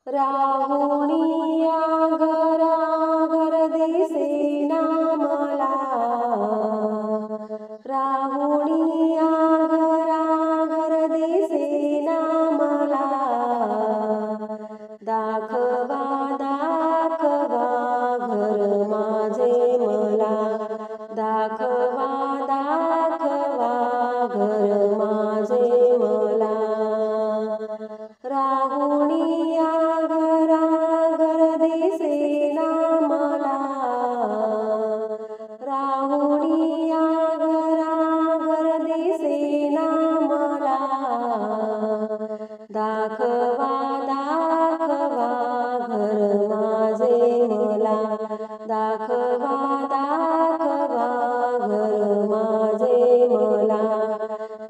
राहुनिया घराघर दिसेना मला, राहुनिया घराघर दिसेना मला, दाखवा दाखवा घर माझे मला, दाखवा दाखवा घर माझे मला. राहुनिया घराघर दिसेना मला, राहुनिया घराघर दिसेना मला, दाखवा दाखवा घर माझे मला, दाखवा दाखवा घर माझे मला,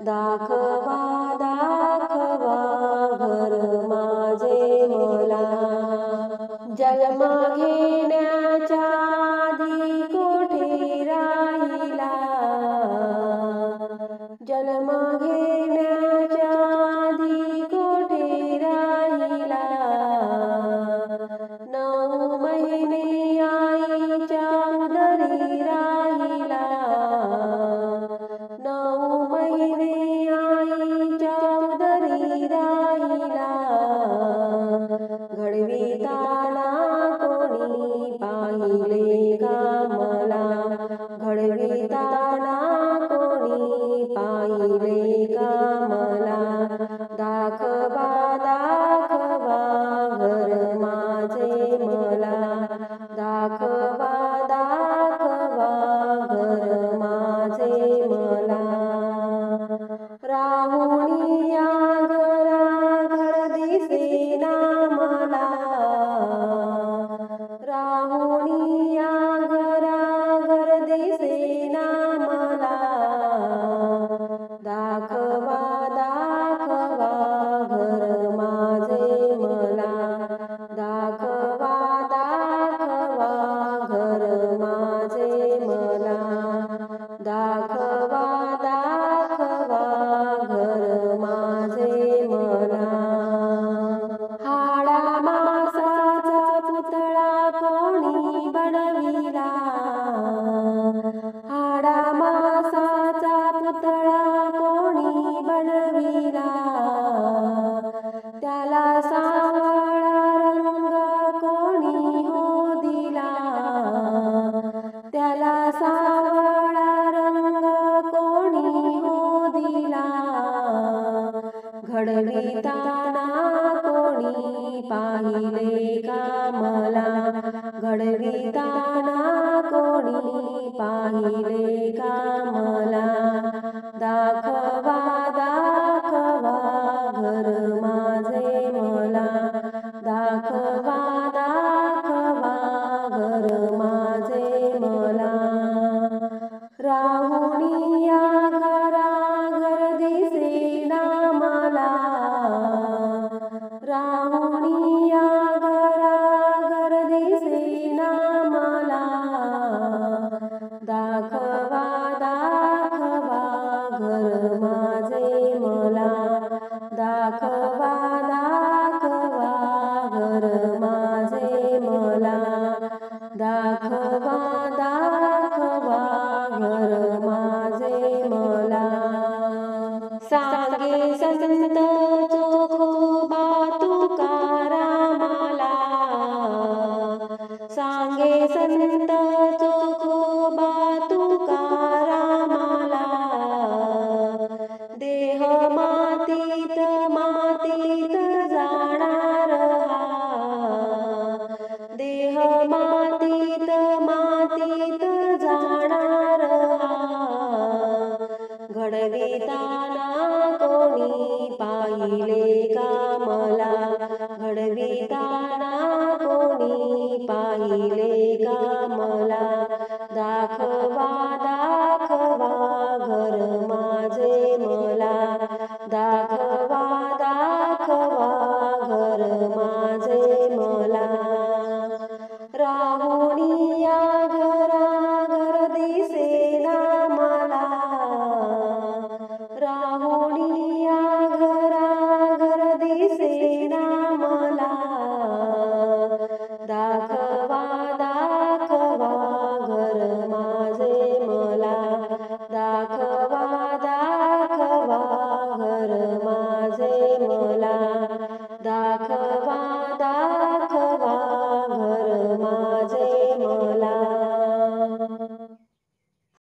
दाखवा दाखवा घर माझे मला. जन्म घेण्याच्या आधी कोठे राहिला, जन्म घेण्याच्या आधी कोठे राहिला, 9 महिने आईच्या उदरी राहिला, 9 महिने आईच्या उदरी राहिला, घडविताना कोणी पाहिले का मला, घडविताना कोणी पाहिले का मला, दाखवा दाखवा घर माझे मला, दाखवा दाखवा घर माझे मला. राहुनिया घराघर दिसेना मला, राहुनिया घराघर दिसेना मला, दाखवा दाखवा घर माझे मला, दाखवा दाखवा घर माझे मला, दाखवा दाखवा घर माझे मला. हाडा मासाचा पुतळा कोणी बनविला, हाडा मासाचा पुतळा कोणी बनविला, त्याला सावळा रंग कोणी हो दिला, त्याला सावळा रंग कोणी हो दिला, घडविताना कोणी पाहिले का